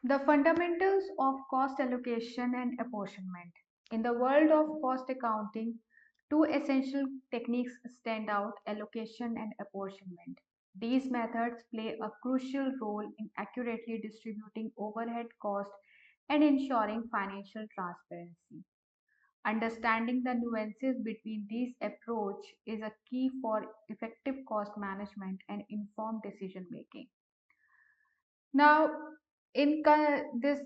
The fundamentals of cost allocation and apportionment. In the world of cost accounting, two essential techniques stand out: allocation and apportionment. These methods play a crucial role in accurately distributing overhead costs and ensuring financial transparency. Understanding the nuances between these approaches is a key for effective cost management and informed decision making. Now, in this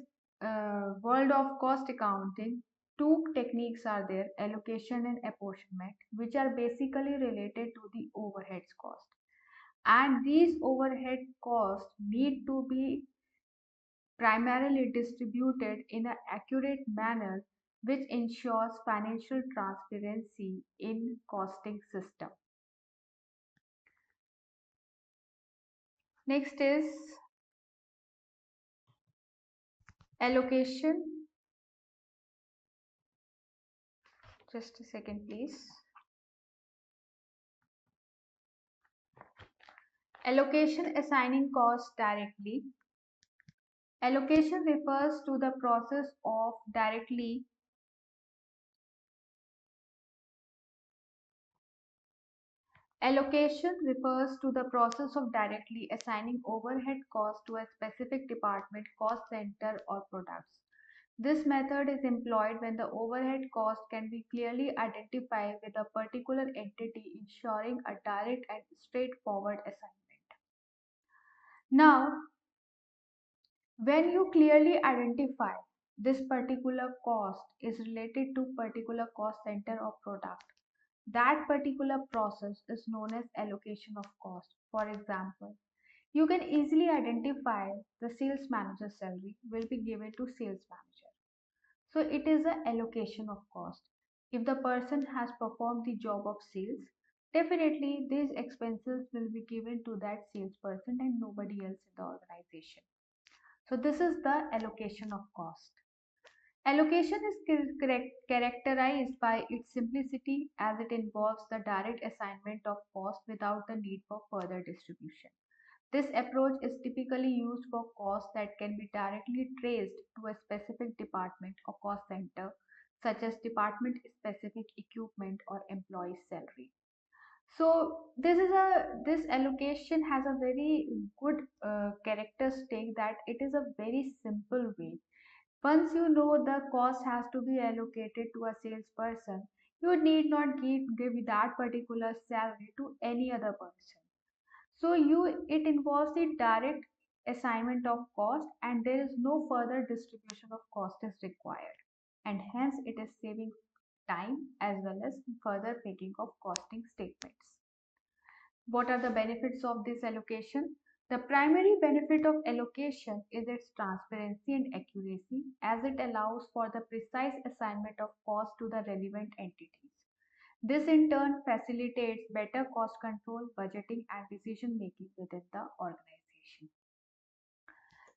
world of cost accounting, two techniques are there: allocation and apportionment, which are basically related to the overheads cost. And these overhead costs need to be primarily distributed in an accurate manner, which ensures financial transparency in costing system. Next is allocation. Just a second, please. Allocation, assigning costs directly. Allocation refers to the process of directly Allocation refers to the process of directly assigning overhead costs to a specific department, cost center, or products. This method is employed when the overhead cost can be clearly identified with a particular entity, ensuring a direct and straightforward assignment. Now, when you clearly identify this particular cost is related to particular cost center or product, that particular process is known as allocation of cost. For example, you can easily identify the sales manager's salary will be given to sales manager. So it is an allocation of cost. If the person has performed the job of sales, definitely these expenses will be given to that salesperson and nobody else in the organization. So this is the allocation of cost. Allocation is characterized by its simplicity as it involves the direct assignment of cost without the need for further distribution. This approach is typically used for costs that can be directly traced to a specific department or cost center, such as department specific equipment or employee salary. So this allocation has a very good characteristic that it is a very simple way. Once you know the cost has to be allocated to a salesperson, you need not give that particular salary to any other person. So it involves the direct assignment of cost and there is no further distribution of cost is required. And hence it is saving time as well as further making of costing statements. What are the benefits of this allocation? The primary benefit of allocation is its transparency and accuracy as it allows for the precise assignment of cost to the relevant entities. This in turn facilitates better cost control, budgeting, and decision making within the organization.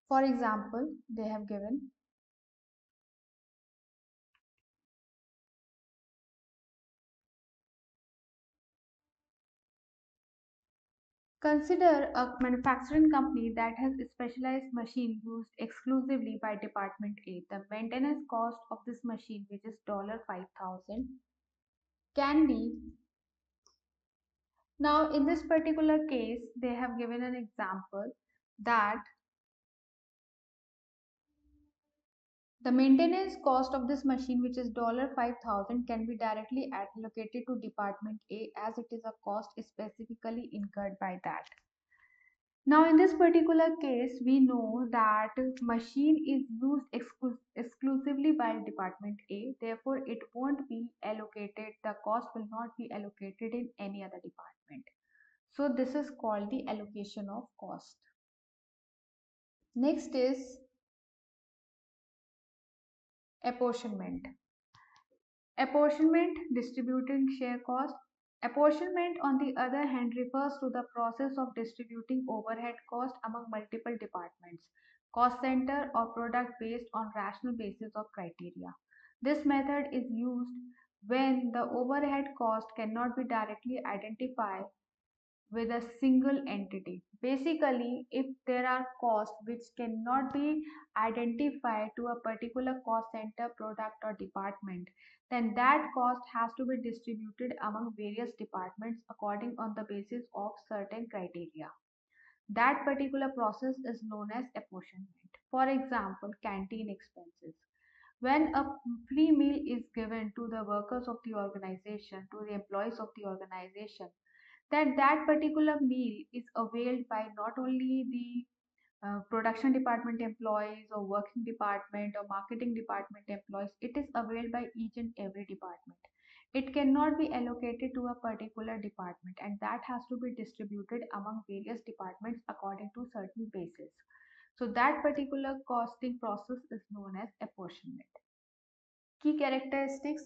For example, they have given: consider a manufacturing company that has a specialized machine used exclusively by Department A. The maintenance cost of this machine, which is $5,000, can be. Now, in this particular case, they have given an example that the maintenance cost of this machine, which is $5,000, can be directly allocated to Department A as it is a cost specifically incurred by that. Now, in this particular case, we know that machine is used exclusively by Department A. Therefore, it won't be allocated. The cost will not be allocated in any other department. So, this is called the allocation of cost. Next is apportionment. Apportionment, distributing share cost. Apportionment, on the other hand, refers to the process of distributing overhead cost among multiple departments, cost center, or product based on rational basis of criteria. This method is used when the overhead cost cannot be directly identified with a single entity. Basically, if there are costs which cannot be identified to a particular cost center, product, or department, then that cost has to be distributed among various departments according on the basis of certain criteria. That particular process is known as apportionment. For example, canteen expenses. When a free meal is given to the workers of the organization, to the employees of the organization, then that particular meal is availed by not only the production department employees or working department or marketing department employees, it is availed by each and every department. It cannot be allocated to a particular department, and that has to be distributed among various departments according to certain basis. So that particular costing process is known as apportionment. Key characteristics: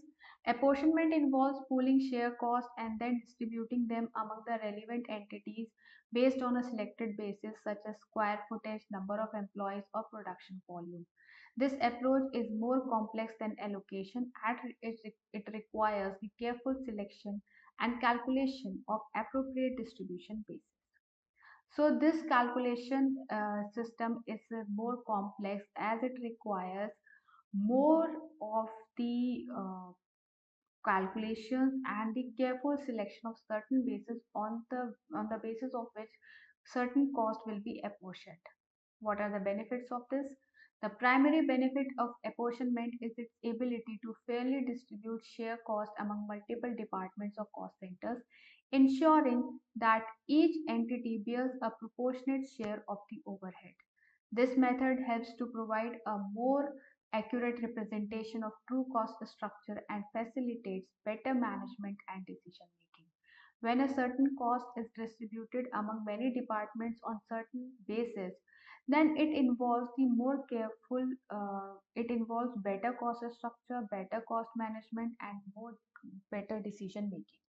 apportionment involves pooling share costs and then distributing them among the relevant entities based on a selected basis such as square footage, number of employees, or production volume. This approach is more complex than allocation as it requires the careful selection and calculation of appropriate distribution basis. So this calculation system is more complex as it requires more of the calculations and the careful selection of certain basis on the basis of which certain cost will be apportioned. What are the benefits of this? The primary benefit of apportionment is its ability to fairly distribute share cost among multiple departments or cost centers, ensuring that each entity bears a proportionate share of the overhead. This method helps to provide a more accurate representation of true cost structure and facilitates better management and decision making. When a certain cost is distributed among many departments on certain basis, then it involves better cost structure, better cost management, and more better decision making.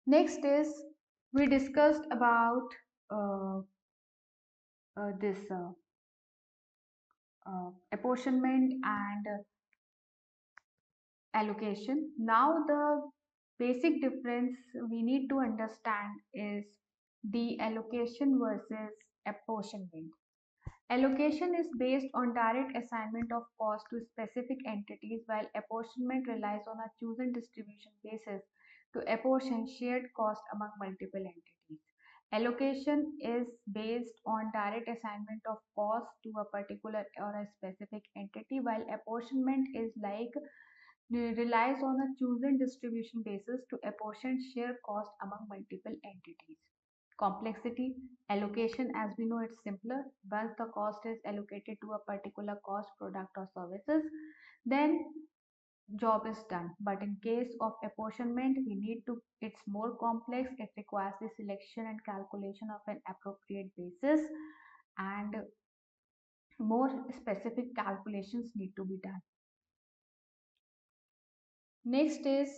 Next is we discussed about uh, this apportionment and allocation. Now, the basic difference we need to understand is the allocation versus apportionment. Allocation is based on direct assignment of cost to specific entities, while apportionment relies on a chosen distribution basis to apportion shared cost among multiple entities. Allocation is based on direct assignment of cost to a particular or a specific entity, while apportionment is like relies on a chosen distribution basis to apportion share cost among multiple entities. Complexity: allocation, as we know, it's simpler. Once the cost is allocated to a particular cost, product, or services, then job is done. But in case of apportionment, it's more complex. It requires the selection and calculation of an appropriate basis, and more specific calculations need to be done. Next is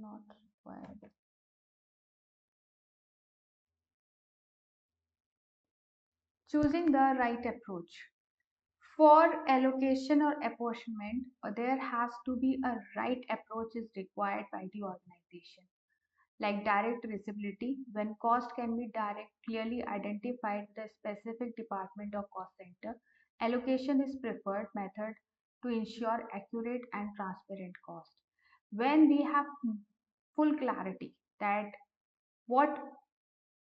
not required. Choosing the right approach. For allocation or apportionment, there has to be a right approach is required by the organization. Like direct visibility, when cost can be clearly identified with a specific department or cost center, allocation is preferred method to ensure accurate and transparent cost. When we have full clarity that what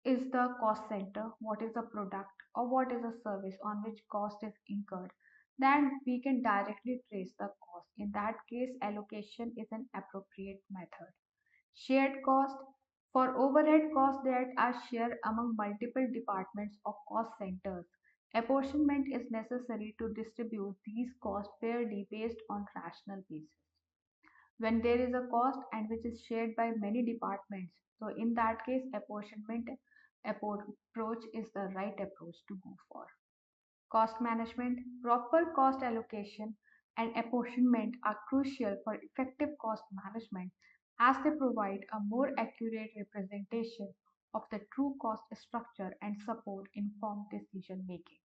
is the cost center, what is the product, or what is the service on which cost is incurred, then we can directly trace the cost. In that case, allocation is an appropriate method. Shared cost: for overhead costs that are shared among multiple departments or cost centers, apportionment is necessary to distribute these costs fairly based on rational basis. When there is a cost and which is shared by many departments, so in that case, approach is the right approach to go for. Cost management: proper cost allocation and apportionment are crucial for effective cost management as they provide a more accurate representation of the true cost structure and support informed decision making.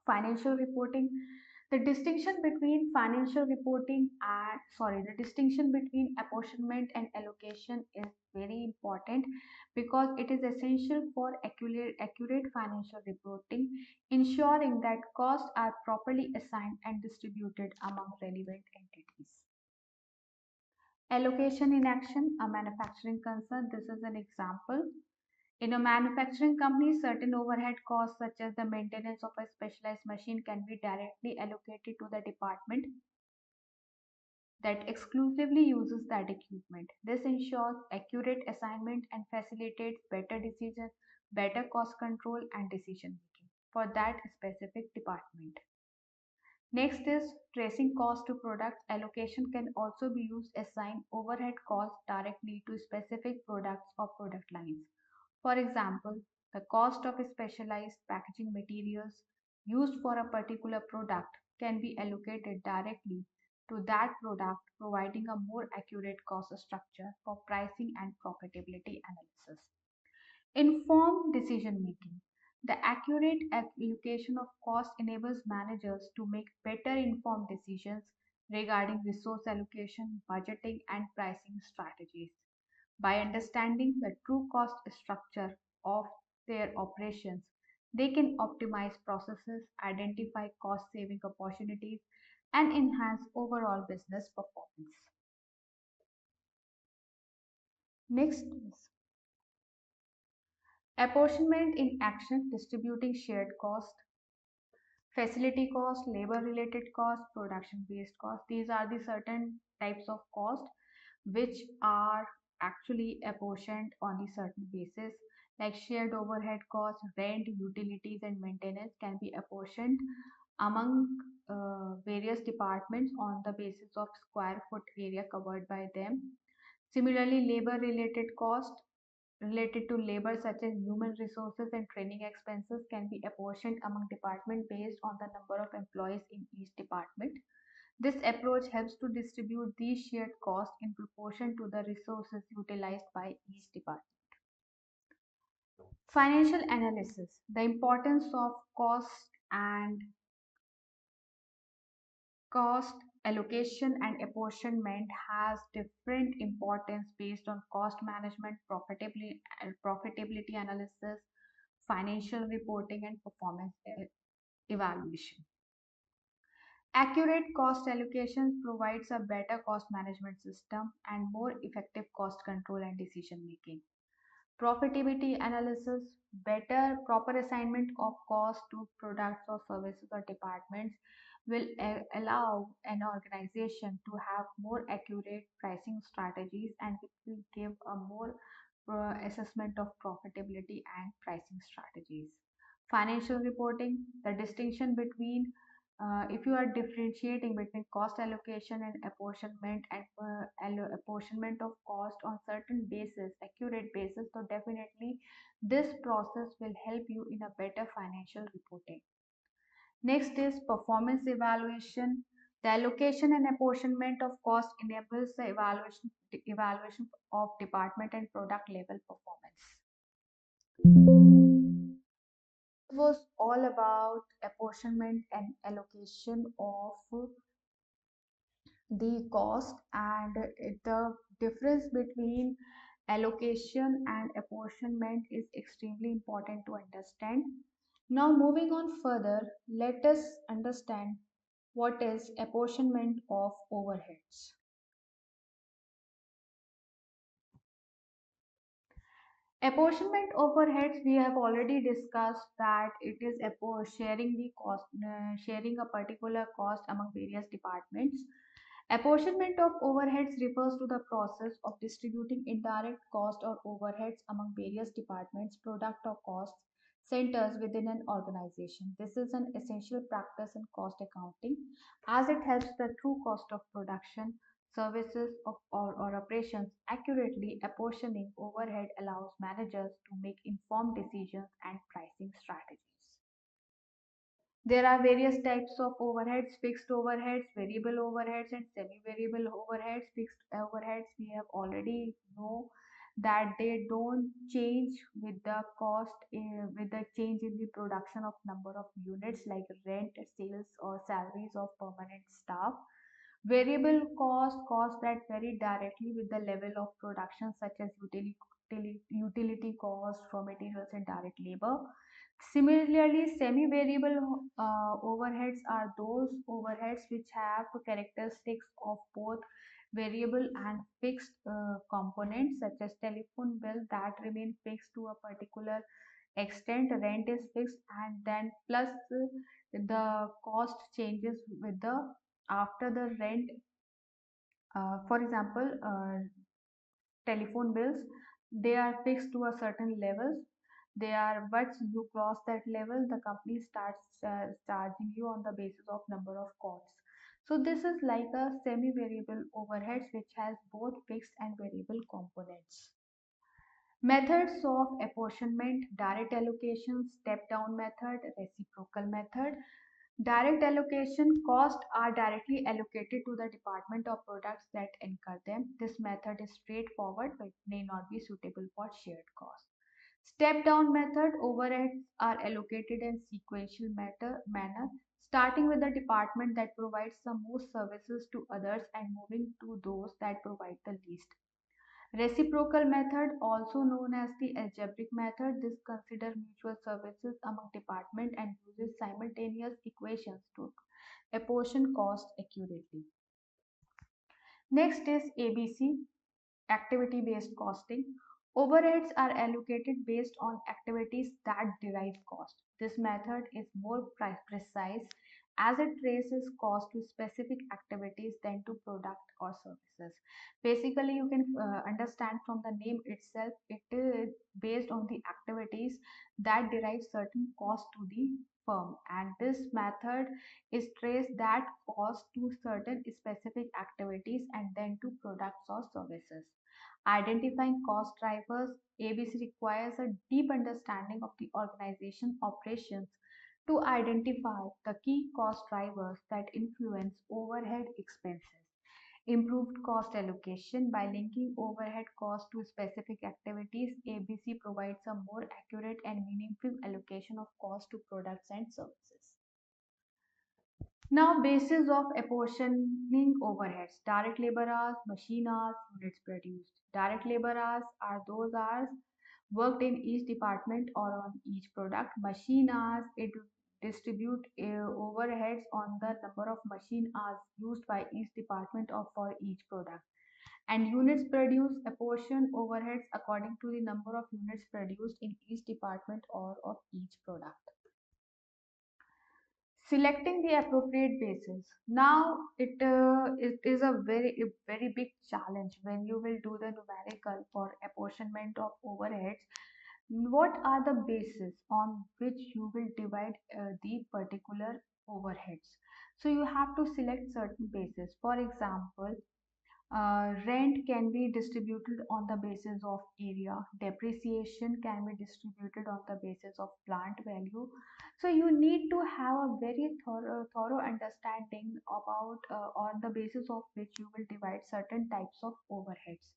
Financial reporting: The distinction between apportionment and allocation is very important because it is essential for accurate financial reporting, ensuring that costs are properly assigned and distributed among relevant entities. Allocation in action, a manufacturing concern. This is an example. In a manufacturing company, certain overhead costs such as the maintenance of a specialized machine can be directly allocated to the department that exclusively uses that equipment. This ensures accurate assignment and facilitates better decisions, better cost control and decision making for that specific department. Next is tracing cost to products. Allocation can also be used to assign overhead costs directly to specific products or product lines. For example, the cost of specialized packaging materials used for a particular product can be allocated directly to that product, providing a more accurate cost structure for pricing and profitability analysis. Informed decision making. The accurate allocation of cost enables managers to make better informed decisions regarding resource allocation, budgeting, and pricing strategies. By understanding the true cost structure of their operations, they can optimize processes, identify cost saving opportunities, and enhance overall business performance. Next is apportionment in action, distributing shared cost, facility cost, labor related cost, production based cost. These are the certain types of cost which are actually apportioned on the certain basis, like shared overhead costs, rent, utilities and maintenance can be apportioned among various departments on the basis of square foot area covered by them. Similarly, labor related costs related to labor such as human resources and training expenses can be apportioned among departments based on the number of employees in each department. This approach helps to distribute these shared costs in proportion to the resources utilized by each department. Financial analysis. The importance of and cost allocation and apportionment has different importance based on cost management, profitability analysis, financial reporting, and performance evaluation. Accurate cost allocation provides a better cost management system and more effective cost control and decision making. Profitability analysis, better proper assignment of cost to products or services or departments will allow an organization to have more accurate pricing strategies and it will give a more assessment of profitability and pricing strategies. Financial reporting, the distinction between if you are differentiating between cost allocation and apportionment and apportionment of cost on certain basis, accurate basis, so definitely this process will help you in a better financial reporting. Next is performance evaluation. The allocation and apportionment of cost enables the evaluation of department and product level performance. It was all about apportionment and allocation of the cost and the difference between allocation and apportionment is extremely important to understand. Now, moving on further, let us understand what is apportionment of overheads. Apportionment overheads, we have already discussed that it is sharing the cost, sharing a particular cost among various departments. Apportionment of overheads refers to the process of distributing indirect cost or overheads among various departments, product or cost centers within an organization. This is an essential practice in cost accounting as it helps the true cost of production, services or operations accurately. Apportioning overhead allows managers to make informed decisions and pricing strategies. There are various types of overheads, fixed overheads, variable overheads, and semi-variable overheads. Fixed overheads we have already know that they don't change with the cost, with the change in the production of number of units like rent, sales, or salaries of permanent staff. Variable costs that vary directly with the level of production, such as utility cost for materials and direct labor. Similarly, semi-variable overheads are those overheads which have characteristics of both variable and fixed components, such as telephone bill that remain fixed to a particular extent, rent is fixed, and then plus the cost changes with the after the rent. For example, telephone bills, they are fixed to a certain levels. They are once you cross that level, the company starts charging you on the basis of number of calls. So this is like a semi variable overheads which has both fixed and variable components. Methods of apportionment: direct allocation, step down method, reciprocal method. Direct allocation: costs are directly allocated to the department or products that incur them. This method is straightforward but may not be suitable for shared costs. Step down method: overheads are allocated in sequential manner, starting with the department that provides the most services to others and moving to those that provide the least. Reciprocal method, also known as the algebraic method, this considers mutual services among departments and uses simultaneous equations to apportion costs accurately. Next is ABC, activity based costing. Overheads are allocated based on activities that derive cost. This method is more precise as it traces cost to specific activities than to product or services. Basically, you can understand from the name itself, it is based on the activities that derive certain cost to the firm, and this method is trace that cost to certain specific activities and then to products or services. Identifying cost drivers: ABC requires a deep understanding of the organization operations to identify the key cost drivers that influence overhead expenses. Improved cost allocation: by linking overhead costs to specific activities, ABC provides a more accurate and meaningful allocation of cost to products and services. Now, basis of apportioning overheads: direct labor hours, machine hours, units produced. Direct labor hours are those hours worked in each department or on each product. Machine hours, it distribute overheads on the number of machine hours used by each department or for each product. And units produced, apportion overheads according to the number of units produced in each department or of each product. Selecting the appropriate basis. Now it is a very big challenge when you will do the numerical for apportionment of overheads. What are the bases on which you will divide the particular overheads? So you have to select certain bases. For example, rent can be distributed on the basis of area. Depreciation can be distributed on the basis of plant value. So you need to have a very thorough understanding about on the basis of which you will divide certain types of overheads.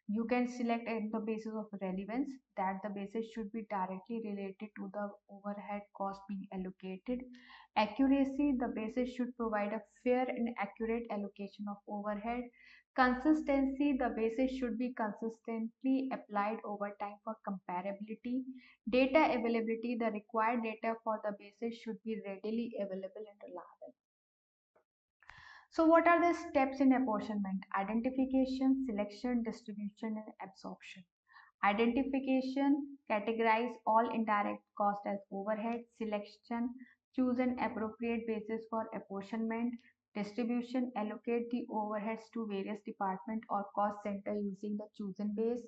You can select on the basis of relevance, that the basis should be directly related to the overhead cost being allocated. Accuracy: the basis should provide a fair and accurate allocation of overhead. Consistency: the basis should be consistently applied over time for comparability. Data availability: the required data for the basis should be readily available and reliable. So what are the steps in apportionment? Identification, selection, distribution, and absorption. Identification: categorize all indirect cost as overhead. Selection: choose an appropriate basis for apportionment. Distribution: allocate the overheads to various department or cost center using the chosen base.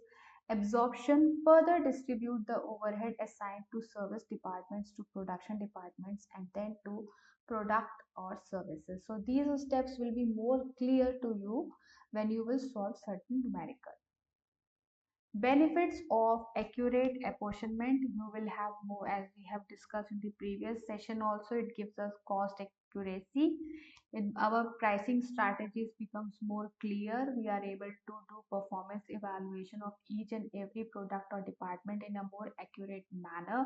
Absorption: further distribute the overhead assigned to service departments to production departments and then to product or services. So these steps will be more clear to you when you will solve certain numerical. Benefits of accurate apportionment: you will have more, as we have discussed in the previous session also, it gives us cost accuracy. our pricing strategies becomes more clear. We are able to do performance evaluation of each and every product or department in a more accurate manner.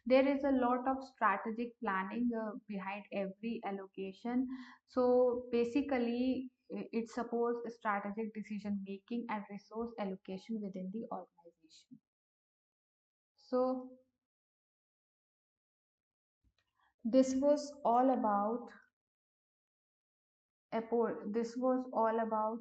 There is a lot of strategic planning behind every allocation. So basically, it supports strategic decision making and resource allocation within the organization. So this was all about this was all about